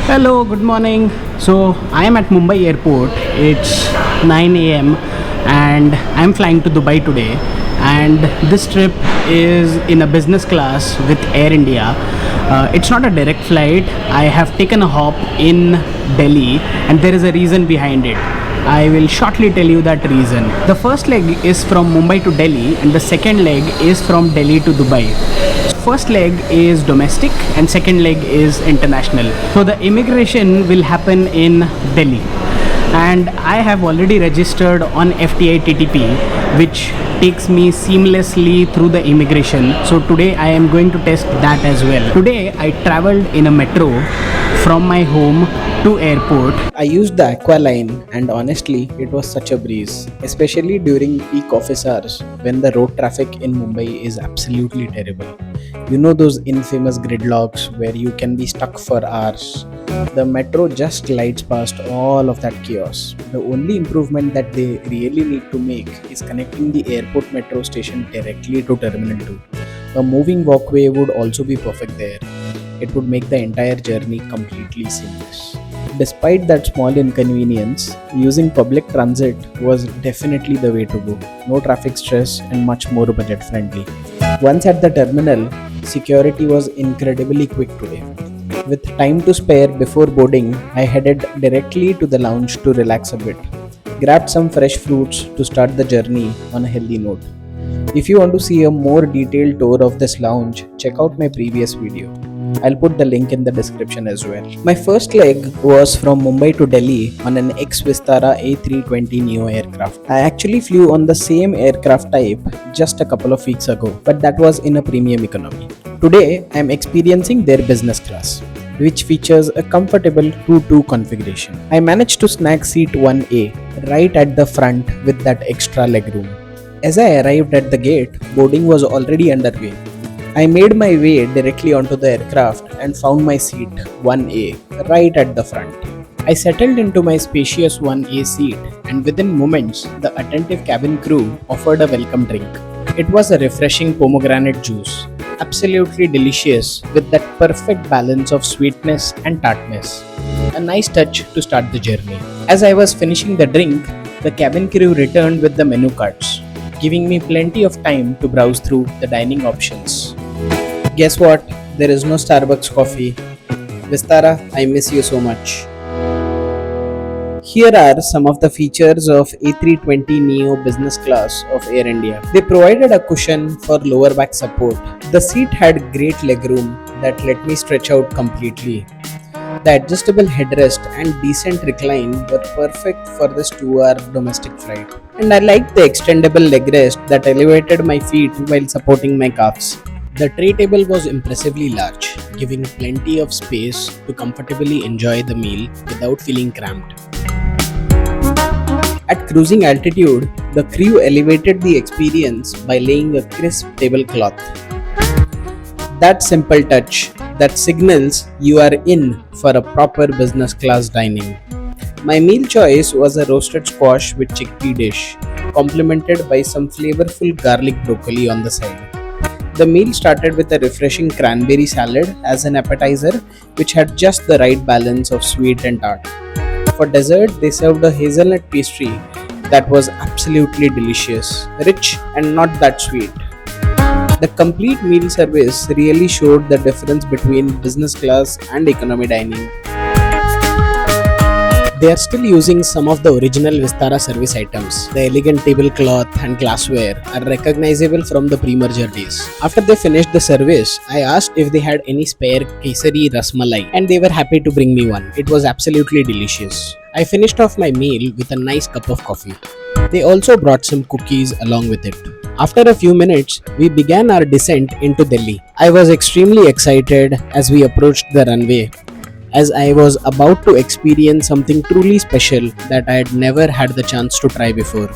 Hello, good morning. So I am at Mumbai airport. It's 9 a.m. and I'm flying to Dubai today. And this trip is in a business class with Air India. It's not a direct flight. I have taken a hop in Delhi, and there is a reason behind it. I will shortly tell you that reason. The first leg is from Mumbai to Delhi, and the second leg is from Delhi to Dubai. First leg is domestic and second leg is international. So the immigration will happen in Delhi, and I have already registered on FTI-TTP, which takes me seamlessly through the immigration. So today I am going to test that as well. Today I traveled in a metro from my home to airport. I used the Aqua line, and honestly, it was such a breeze, especially during peak office hours when the road traffic in Mumbai is absolutely terrible. You know those infamous gridlocks where you can be stuck for hours. The metro just glides past all of that chaos. The only improvement that they really need to make is connecting the airport metro station directly to Terminal 2. A moving walkway would also be perfect there. It would make the entire journey completely seamless. Despite that small inconvenience, using public transit was definitely the way to go. No traffic stress and much more budget friendly. Once at the terminal, security was incredibly quick today. With time to spare before boarding, I headed directly to the lounge to relax a bit. Grabbed some fresh fruits to start the journey on a healthy note. If you want to see a more detailed tour of this lounge, check out my previous video. I'll put the link in the description as well. My first leg was from Mumbai to Delhi on an ex-Vistara A320neo aircraft. I actually flew on the same aircraft type just a couple of weeks ago, but that was in a premium economy. Today, I'm experiencing their business class, which features a comfortable 2-2 configuration. I managed to snag seat 1A right at the front with that extra legroom. As I arrived at the gate, boarding was already underway. I made my way directly onto the aircraft and found my seat 1A right at the front. I settled into my spacious 1A seat, and within moments, the attentive cabin crew offered a welcome drink. It was a refreshing pomegranate juice, absolutely delicious with that perfect balance of sweetness and tartness. A nice touch to start the journey. As I was finishing the drink, the cabin crew returned with the menu cards, giving me plenty of time to browse through the dining options. Guess what? There is no Starbucks coffee. Vistara, I miss you so much. Here are some of the features of A320neo business class of Air India. They provided a cushion for lower back support. The seat had great legroom that let me stretch out completely. The adjustable headrest and decent recline were perfect for this 2-hour domestic flight. And I liked the extendable leg rest that elevated my feet while supporting my calves. The tray table was impressively large, giving plenty of space to comfortably enjoy the meal without feeling cramped. At cruising altitude, the crew elevated the experience by laying a crisp tablecloth. That simple touch that signals you are in for a proper business class dining. My meal choice was a roasted squash with chickpea dish, complemented by some flavorful garlic broccoli on the side. The meal started with a refreshing cranberry salad as an appetizer, which had just the right balance of sweet and tart. For dessert, they served a hazelnut pastry that was absolutely delicious, rich and not that sweet. The complete meal service really showed the difference between business class and economy dining. They are still using some of the original Vistara service items. The elegant tablecloth and glassware are recognizable from the pre-merger days. After they finished the service, I asked if they had any spare Kesari Rasmalai, and they were happy to bring me one. It was absolutely delicious. I finished off my meal with a nice cup of coffee. They also brought some cookies along with it. After a few minutes, we began our descent into Delhi. I was extremely excited as we approached the runway, as I was about to experience something truly special that I had never had the chance to try before.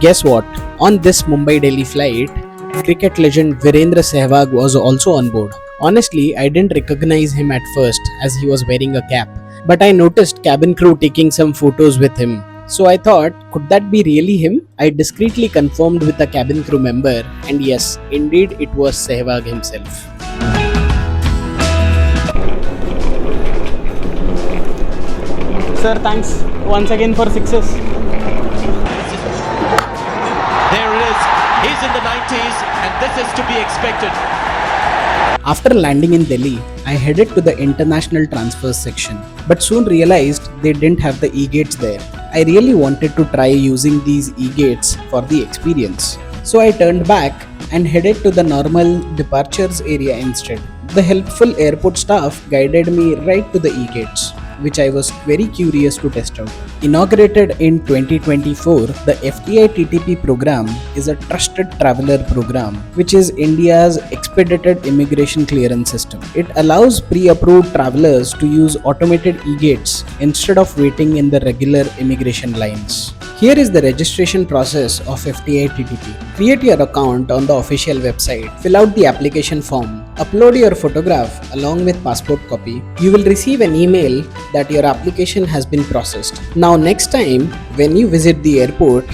Guess what? On this Mumbai Delhi flight, cricket legend Virendra Sehwag was also on board. Honestly, I didn't recognize him at first as he was wearing a cap, but I noticed cabin crew taking some photos with him. So I thought, could that be really him? I discreetly confirmed with a cabin crew member, and yes, indeed it was Sehwag himself. Sir, thanks once again for success. There it is. He's in the 90s, and this is to be expected. After landing in Delhi, I headed to the international transfers section, but soon realized they didn't have the eGates there. I really wanted to try using these eGates for the experience. So I turned back and headed to the normal departures area instead. The helpful airport staff guided me right to the eGates, which I was very curious to test out. Inaugurated in 2024, the FTI-TTP program is a trusted traveler program, which is India's expedited immigration clearance system. It allows pre-approved travelers to use automated eGates instead of waiting in the regular immigration lines. Here is the registration process of FTI-TTP. Create your account on the official website, fill out the application form, upload your photograph along with passport copy. You will receive an email that your application has been processed. Now next time when you visit the airport,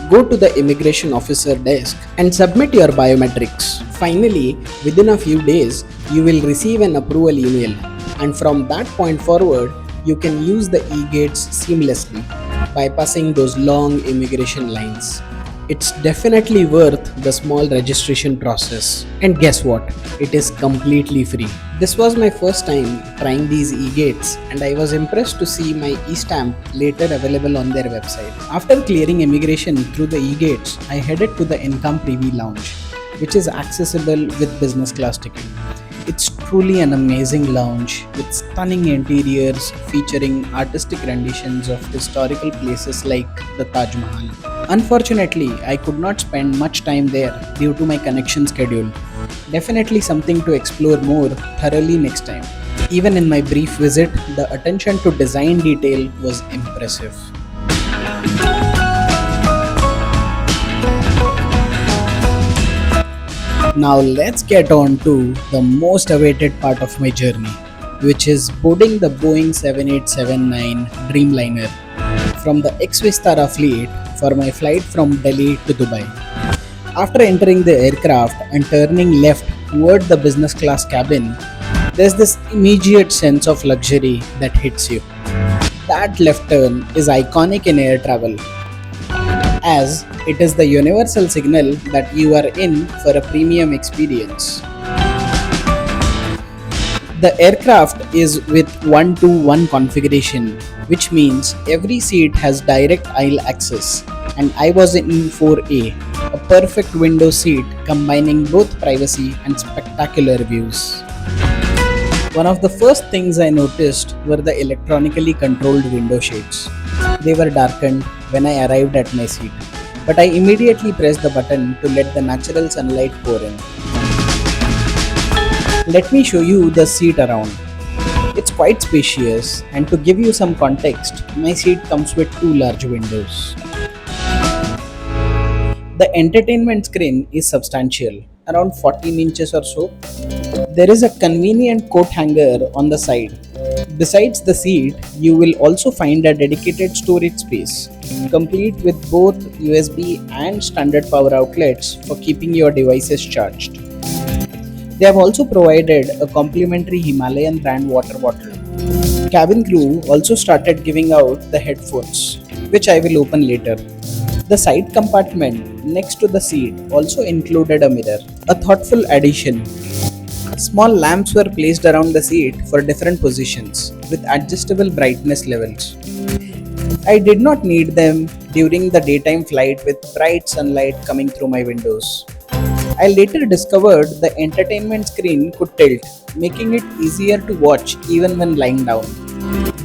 go to the immigration officer desk and submit your biometrics. Finally, within a few days, you will receive an approval email, and from that point forward, you can use the eGates seamlessly, bypassing those long immigration lines. It's definitely worth the small registration process. And guess what? It is completely free. This was my first time trying these eGates, and I was impressed to see my e-stamp later available on their website. After clearing immigration through the eGates, I headed to the Enclam Privie lounge, which is accessible with business class ticket. It's truly an amazing lounge with stunning interiors featuring artistic renditions of historical places like the Taj Mahal. Unfortunately, I could not spend much time there due to my connection schedule. Definitely something to explore more thoroughly next time. Even in my brief visit, the attention to design detail was impressive. Now let's get on to the most awaited part of my journey, which is boarding the Boeing 7879 Dreamliner from the ex-Vistara fleet for my flight from Delhi to Dubai. After entering the aircraft and turning left toward the business class cabin, there's this immediate sense of luxury that hits you. That left turn is iconic in air travel, as it is the universal signal that you are in for a premium experience. The aircraft is with 1-to-1 configuration, which means every seat has direct aisle access, and I was in 4A, a perfect window seat combining both privacy and spectacular views. One of the first things I noticed were the electronically controlled window shades. They were darkened when I arrived at my seat, but I immediately pressed the button to let the natural sunlight pour in. Let me show you the seat around. It's quite spacious, and to give you some context, my seat comes with 2 large windows. The entertainment screen is substantial, around 14 inches or so. There is a convenient coat hanger on the side. Besides the seat, you will also find a dedicated storage space, complete with both USB and standard power outlets for keeping your devices charged. They have also provided a complimentary Himalayan brand water bottle. Cabin crew also started giving out the headphones, which I will open later. The side compartment next to the seat also included a mirror, a thoughtful addition. Small lamps were placed around the seat for different positions with adjustable brightness levels. I did not need them during the daytime flight with bright sunlight coming through my windows. I later discovered the entertainment screen could tilt, making it easier to watch even when lying down.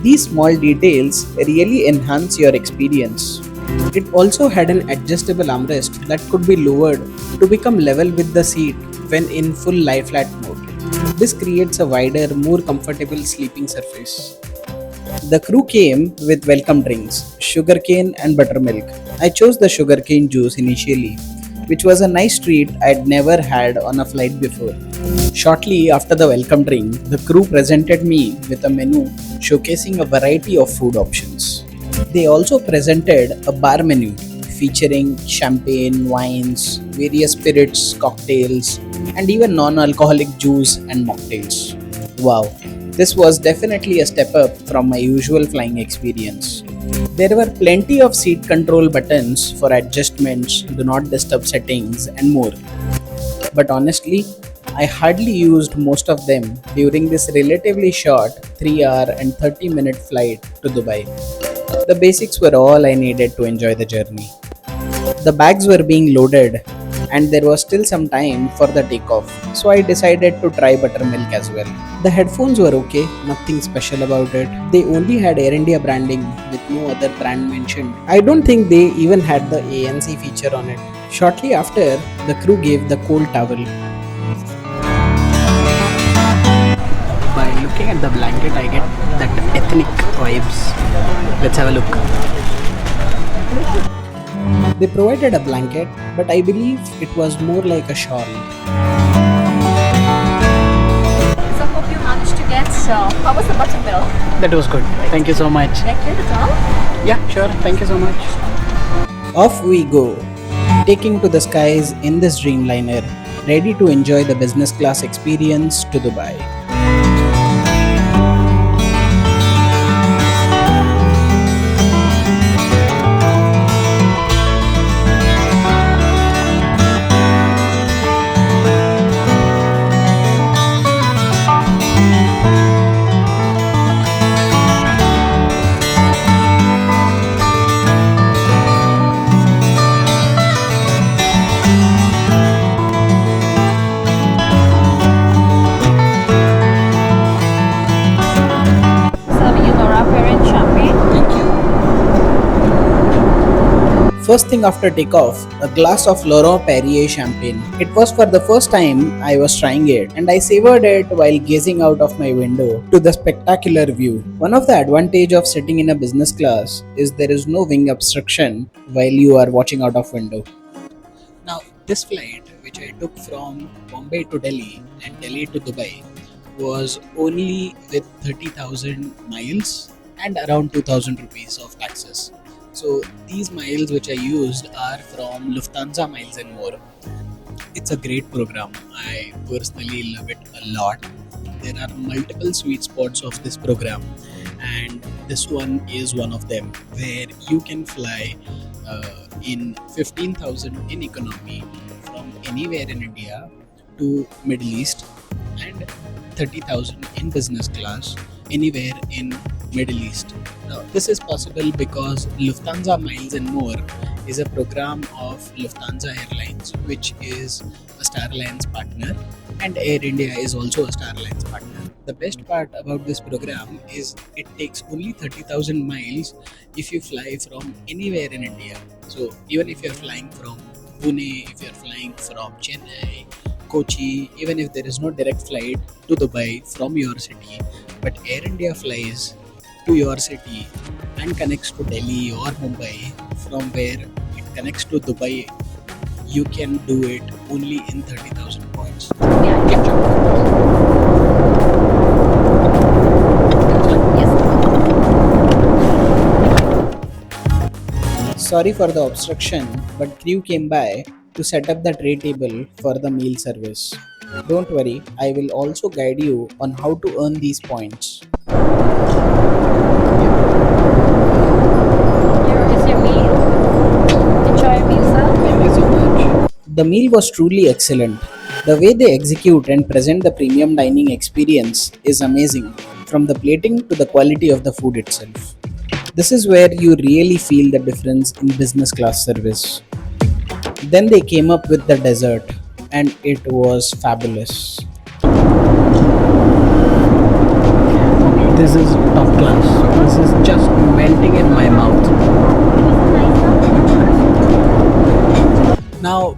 These small details really enhance your experience. It also had an adjustable armrest that could be lowered to become level with the seat when in full lie flat mode. This creates a wider, more comfortable sleeping surface. The crew came with welcome drinks, sugarcane and buttermilk. I chose the sugarcane juice initially, which was a nice treat I'd never had on a flight before. Shortly after the welcome drink, the crew presented me with a menu showcasing a variety of food options. They also presented a bar menu featuring champagne, wines, various spirits, cocktails, and even non alcoholic juice and mocktails. Wow, this was definitely a step up from my usual flying experience. There were plenty of seat control buttons for adjustments, do not disturb settings, and more. But honestly, I hardly used most of them during this relatively short 3-hour and 30-minute flight to Dubai. The basics were all I needed to enjoy the journey. The bags were being loaded and there was still some time for the takeoff, so I decided to try buttermilk as well. The headphones were okay, nothing special about it. They only had Air India branding with no other brand mentioned. I don't think they even had the ANC feature on it. Shortly after, the crew gave the cold towel. By looking at the blanket, I get that ethnic vibes. Let's have a look. They provided a blanket, but I believe it was more like a shawl. So hope you managed to get. How was the buttermilk? That was good. Thank you so much. Like it at all? Yeah, sure. Thank you so much. Off we go, taking to the skies in this Dreamliner, ready to enjoy the business class experience to Dubai. Serving you Laurent Perrier champagne. First thing after takeoff, a glass of Laurent Perrier champagne. It was for the first time I was trying it, and I savored it while gazing out of my window to the spectacular view. One of the advantage of sitting in a business class is there is no wing obstruction while you are watching out of window. Now, this flight, which I took from Bombay to Delhi and Delhi to Dubai, was only with 30,000 miles and around 2,000 rupees of taxes. So, these miles which I used are from Lufthansa Miles and More. It's a great program. I personally love it a lot. There are multiple sweet spots of this program, and this one is one of them where you can fly in 15,000 in economy from anywhere in India to Middle East, and 30,000 in business class anywhere in Middle East. Now, this is possible because Lufthansa Miles and More is a program of Lufthansa Airlines, which is a Star Alliance partner, and Air India is also a Star Alliance partner. The best part about this program is it takes only 30,000 miles if you fly from anywhere in India. So, even if you're flying from Pune, if you're flying from Chennai, Kochi, even if there is no direct flight to Dubai from your city, but Air India flies to your city and connects to Delhi or Mumbai, from where it connects to Dubai, you can do it only in 30,000 points. Yeah. Yes. Sorry for the obstruction, but crew came by to set up the tray table for the meal service. Don't worry, I will also guide you on how to earn these points. Here is your meal. Enjoy your meal, sir. Thank you so much. The meal was truly excellent. The way they execute and present the premium dining experience is amazing, from the plating to the quality of the food itself. This is where you really feel the difference in business class service. Then they came up with the dessert, and it was fabulous. This is top class. This is just melting in my mouth. Now,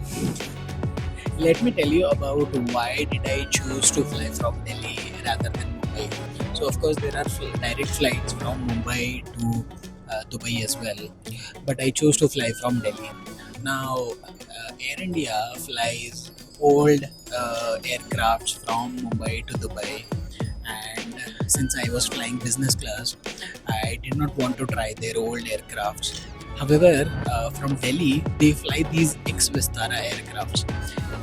let me tell you about why did I choose to fly from Delhi rather than Mumbai. So of course there are direct flights from Mumbai to Dubai as well, but I chose to fly from Delhi. Now Air India flies old aircrafts from Mumbai to Dubai, and since I was flying business class, I did not want to try their old aircrafts. However, from Delhi they fly these ex-Vistara aircrafts,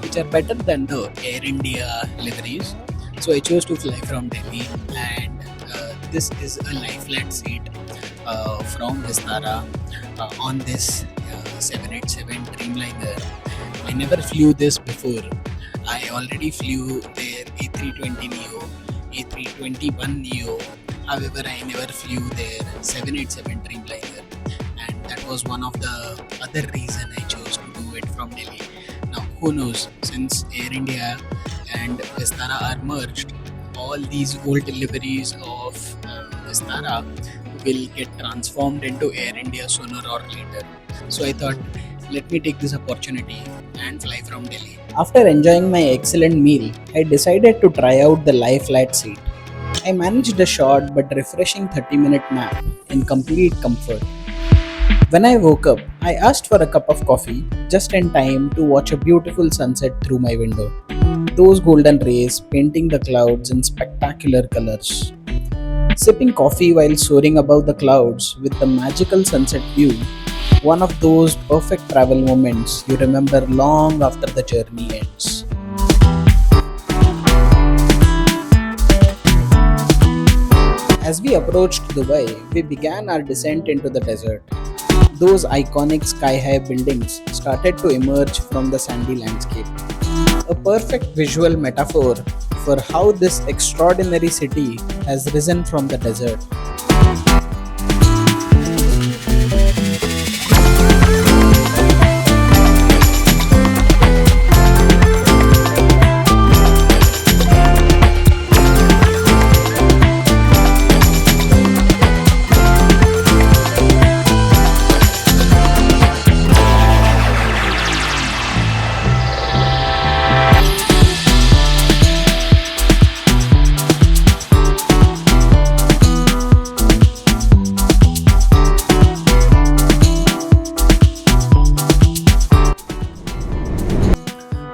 which are better than the Air India liveries. So I chose to fly from Delhi, and this is a lie flat seat from Vistara on this 787 Dreamliner. I never flew this before. I already flew their A320neo, A321neo. However, I never flew their 787 Dreamliner, and that was one of the other reason I chose to do it from Delhi. Now, who knows? Since Air India and Vistara are merged, all these old liveries of Vistara will get transformed into Air India sooner or later. So I thought, let me take this opportunity and fly from Delhi. After enjoying my excellent meal, I decided to try out the lie flat seat. I managed a short but refreshing 30-minute nap in complete comfort. When I woke up, I asked for a cup of coffee just in time to watch a beautiful sunset through my window. Those golden rays painting the clouds in spectacular colors. Sipping coffee while soaring above the clouds with the magical sunset view, one of those perfect travel moments you remember long after the journey ends. As we approached Dubai, we began our descent into the desert. Those iconic sky-high buildings started to emerge from the sandy landscape. A perfect visual metaphor for how this extraordinary city has risen from the desert.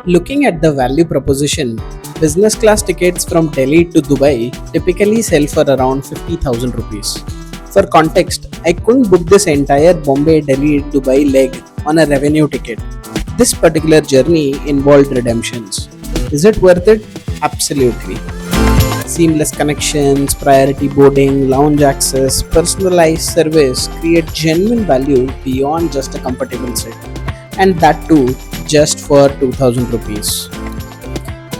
Looking at the value proposition, business class tickets from Delhi to Dubai typically sell for around 50,000 rupees. For context, I couldn't book this entire Bombay-Delhi-Dubai leg on a revenue ticket. This particular journey involved redemptions. Is it worth it? Absolutely. Seamless connections, priority boarding, lounge access, personalized service create genuine value beyond just a comfortable seat. And that too, just for 2000 rupees.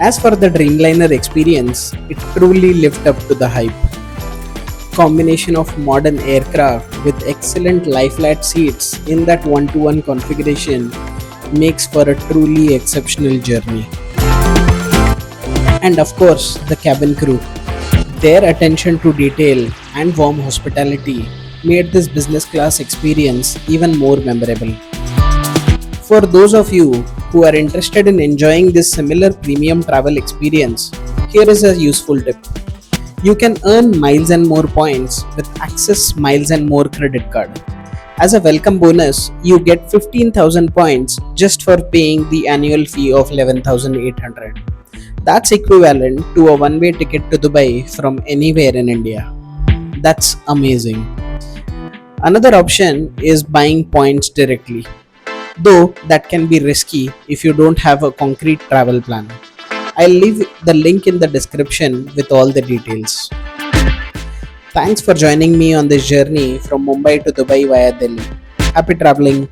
As for the Dreamliner experience, it truly lived up to the hype. Combination of modern aircraft with excellent lie-flat seats in that one-to-one configuration makes for a truly exceptional journey. And of course, the cabin crew. Their attention to detail and warm hospitality made this business class experience even more memorable. For those of you who are interested in enjoying this similar premium travel experience, here is a useful tip. You can earn miles and more points with Access Miles and More credit card. As a welcome bonus, you get 15,000 points just for paying the annual fee of 11,800. That's equivalent to a one-way ticket to Dubai from anywhere in India. That's amazing. Another option is buying points directly, though that can be risky if you don't have a concrete travel plan. I'll leave the link in the description with all the details. Thanks for joining me on this journey from Mumbai to Dubai via Delhi. Happy traveling.